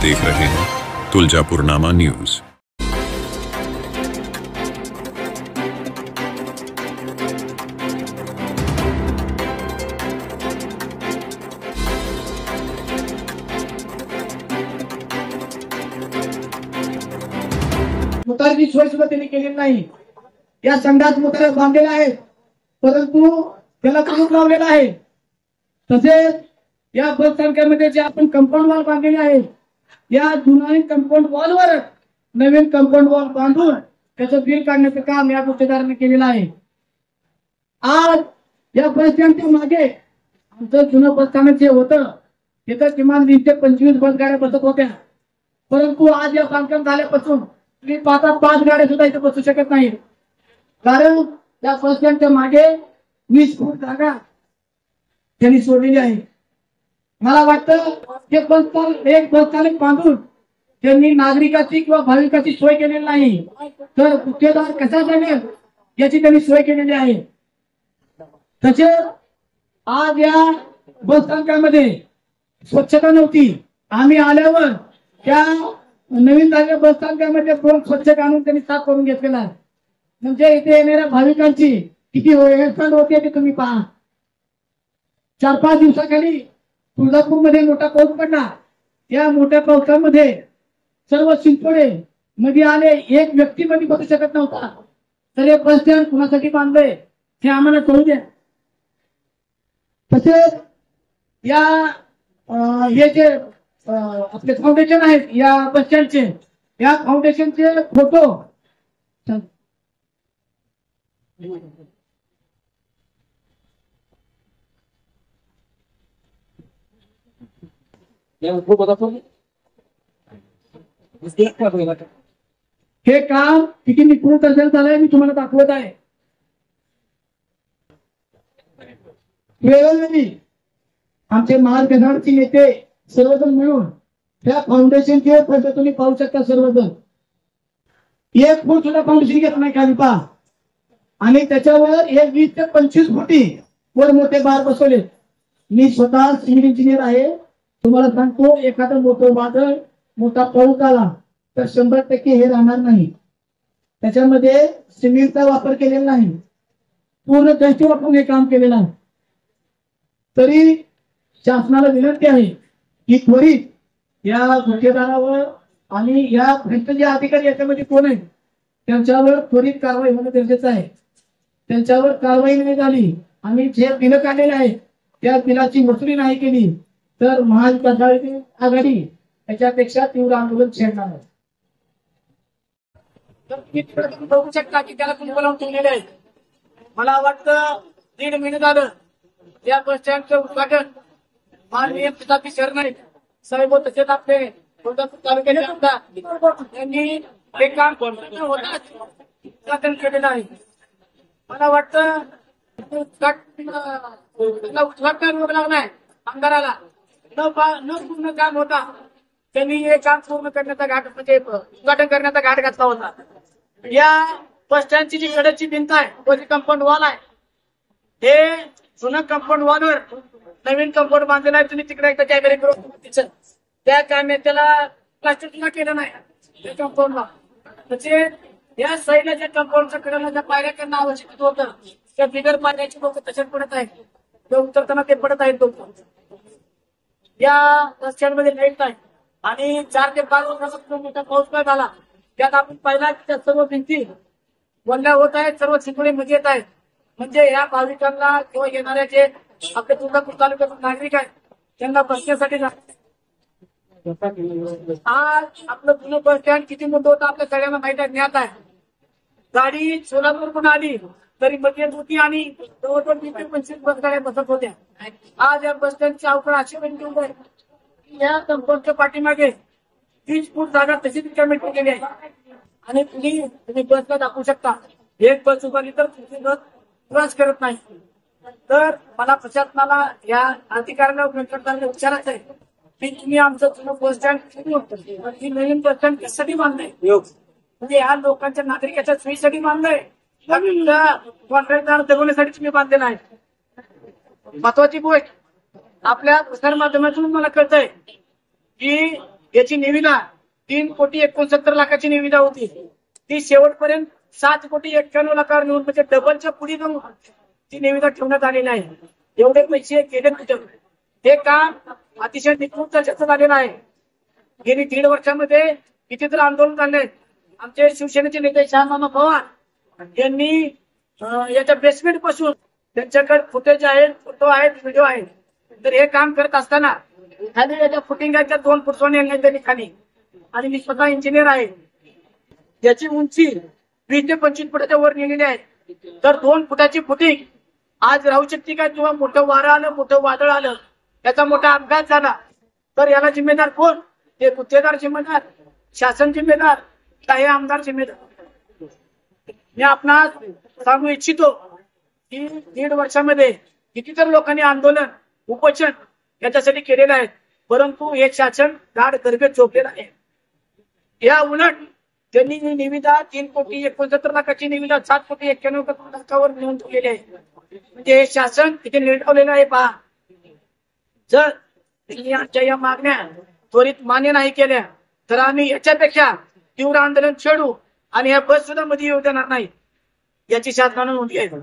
देख रहे हैं तुलजापुरनामा न्यूज। मुतारची सोय सुद्धा त्यांनी केलेली नाही। या संघात मुतार बांधलेला आहे, परंतु त्याला कुलूप लावलेला आहे। तसेच या बस स्थानकामध्ये जे आपण कंपाऊंड वॉल बांधलेले आहे, या जुन्या कंपाऊंड वॉलवर नवीन कंपाऊंड वॉल बांधून त्याचं बिल काढण्याचं काम या गुत्तेदारांनी केलेलं आहे। आज या बस स्टँडच्या मागे आमचं जुनं बस स्थानक जे होतं तिथं किमान 20 ते 25 बसगाड्या बसत होत्या, परंतु आज या बांधकाम झाल्यापासून तुम्ही 5 गाड्या सुद्धा इथे बसू शकत नाही, कारण त्या बस स्टँडच्या मागे 20 फूट जागा त्यांनी सोडलेली आहे। मला वाटतं एक बस स्थानक बांधून त्यांनी नागरिकाची किंवा भाविकाची सोय केलेली नाही, तर गुत्तेदार कसा जाईल याची त्यांनी सोय केलेली आहे। तसेच आज या बस स्थानकामध्ये स्वच्छता नव्हती। आम्ही आल्यावर त्या नवीन झालेल्या बस स्थानकामध्ये स्वच्छ काढून त्यांनी साफ करून घेतलेला आहे, म्हणजे इथे येणाऱ्या भाविकांची किती हेळसांड होते ते तुम्ही पहा। 4-5 दिवसाखाली तुळजापूरमध्ये मोठा पाऊस पडला। या मोठ्या पावसामध्ये सर्व शिंतोडे मध्ये आले, एक व्यक्ती मध्ये बसू शकत नव्हता। तर हे बस स्टँड कुणासाठी बांधलंय हे आम्हाला कळू द्या। तसेच या हे जे आपले फाउंडेशन आहेत या बस स्टँडचे, या फाउंडेशनचे फोटो हे काम किती निपुण दर्शन झालंय मी तुम्हाला दाखवत आहे। वेळोवेळी आमचे मार्गदर्शक नेते सर्वजण मिळून त्या फाउंडेशनचे फोटो तुम्ही पाहू शकता। सर्वजण 1 फूट सुद्धा फाउंडेशन घेत नाही खाली पहा, आणि त्याच्यावर हे 20 ते 25 फुटी वर मोठे बार बसवले। मी स्वतः सिव्हिल इंजिनियर आहे, तुम्हाला सांगतो एखादं मोठं वादळ मोठा पाऊस आला तर 100% हे राहणार नाही। त्याच्यामध्ये सिमेंटचा वापर केलेला नाही, पूर्ण दहशत वापरून हे काम केलेलं आहे। तरी शासनाला विनंती आहे की त्वरित या गुत्तेदारावर आणि या भ्रष्ट जे अधिकारी याच्यामध्ये कोण आहे त्यांच्यावर त्वरित कारवाई होणं गरजेचं आहे। त्यांच्यावर कारवाई नाही झाली आणि जे बिलं काढलेले आहे त्या बिलाची वसुली नाही केली तर महाविकास आघाडी याच्यापेक्षा तीव्र आंदोलन छेडणार आहे। तर तुम्ही बघू शकता की त्याला कुणी बोलावून ठेवलेले आहे। मला वाटतं 1.5 महिने झालं या बस स्टँडचं उद्घाटन माननीय प्रतापी सर नाईक साहेब तसेच आपले तालुक्याचे आमदार यांनी हे काम उद्घाटन केलेलं आहे। मला वाटतं उद्घाटन नाही आमदाराला न पूर्ण काम होता, त्यांनी हे काम पूर्ण करण्याचा घाट म्हणजे उद्घाटन करण्याचा घाट घातला होता। या बस स्टँडची जी कडेची भिंत आहे व जी कंपाऊंड वॉल आहे, हे जुनं कंपाऊंड वॉलवर नवीन कंपाऊंड बांधलेलं आहे। तुम्ही तिकडे एकदा कॅमेरे करून त्या त्याला प्लास्टिक केलं नाही त्या कंपाऊंडला। म्हणजे या साईडला ज्या कंपाऊंडच्या कडेला ज्या पायऱ्या करणं आवश्यक होतं त्या बिगर पायऱ्याची लोक तशाच पडत आहेत, ते उतरताना ते पडत आहेत लोक। या बस स्टँड मध्ये लाईट आहे आणि 4 ते 5 वर्षाचा मोठा पाऊस काय झाला त्यात आपण पाहिला त्या सर्व भिंती वल्ल्या होत आहेत, सर्व चिखले मध्ये येत आहेत। म्हणजे या भाविकांना किंवा येणाऱ्या जे आपल्या तुळजापूर तालुक्यातील नागरिक आहेत त्यांना बसण्यासाठी आज आपलं जुनं बस स्टँड किती मोठं होतं आपल्या सगळ्यांना माहिती आहे, ज्ञात आहे। गाडी सोलापूरहून आली तरी मध्ये होती आणि जवळजवळ 20 ते 25 बसगाड्या बसत होत्या। आज या बस स्टँडची अवकाळ अशी बनली आहे या कंपाऊंडच्या पाठीमागे 30 फूट जागा तशीच रिकामी ठेवलेली आहे आणि तुम्ही बसला दाखवू शकता एक बस उभारली तर बस क्रॉस करत नाही। तर मला प्रशासनाला या अधिकाऱ्यांना विचारायचं आहे की तुम्ही आमचं जुनं बस स्टँड नवीन बस स्टँड कशासाठी बांधलंय, म्हणजे या लोकांच्या नागरिकाच्या सोयीसाठी बांधलंय कॉन्ट्रॅक्टदार जगवण्यासाठी तुम्ही बांधलेला आहे। महत्वाची गोष्ट आपल्या प्रसार माध्यमातून मला कळतंय की याची निविदा 3,69,00,000 निविदा होती. ती शेवटपर्यंत 7,91,91,00,000 नेऊन म्हणजे डबलच्या पुढे जाऊन ती निविदा ठेवण्यात आलेली आहे. एवढे पैसे गेले कुठे? हे काम अतिशय निपुण दर्जाचं झालेलं आहे. गेली 1.5 वर्षामध्ये कितीतरी आंदोलन झाले. आमचे शिवसेनेचे नेते शहामामा पवार यांनी याच्या बेसमेंट पासून त्यांच्याकडे फुटेज आहेत, फोटो आहेत, व्हिडिओ आहेत. तर हे काम करत असताना खाली याच्या फुटिंग आहेत 2 फूट सोने त्यांनी खाली. आणि मी स्वतः इंजिनियर आहे. याची उंची 20 ते 25 फुटाच्या वर नेलेली आहे. तर 2 फुटाची फुटिंग आज राहू शकते का? किंवा मोठं वारं आलं, मोठं वादळ आलं, याचा मोठा अपघात झाला तर याला जिम्मेदार कोण? ते गुत्तेदार जिम्मेदार, शासन जिम्मेदार, का हे आमदार जिम्मेदार? मी आपणास सांगू इच्छितो की 1.5 वर्षामध्ये कितीतरी लोकांनी आंदोलन, उपोषण याच्यासाठी केलेलं आहे. परंतु हे शासन गाढ गर्भेत झोपलेलं आहे. या उलट त्यांनी निविदा 3,69,00,000 निविदा 7,91,91,00,000 नेऊन ठेवलेली आहे. म्हणजे हे शासन तिथे निवडवलेलं आहे. पहा, जर आमच्या या मागण्या त्वरित मान्य नाही केल्या तर आम्ही याच्यापेक्षा तीव्र आंदोलन छेडू आणि या बस सुद्धा मध्ये येऊ देणार नाही याची शासनानं नोंद घ्यावी.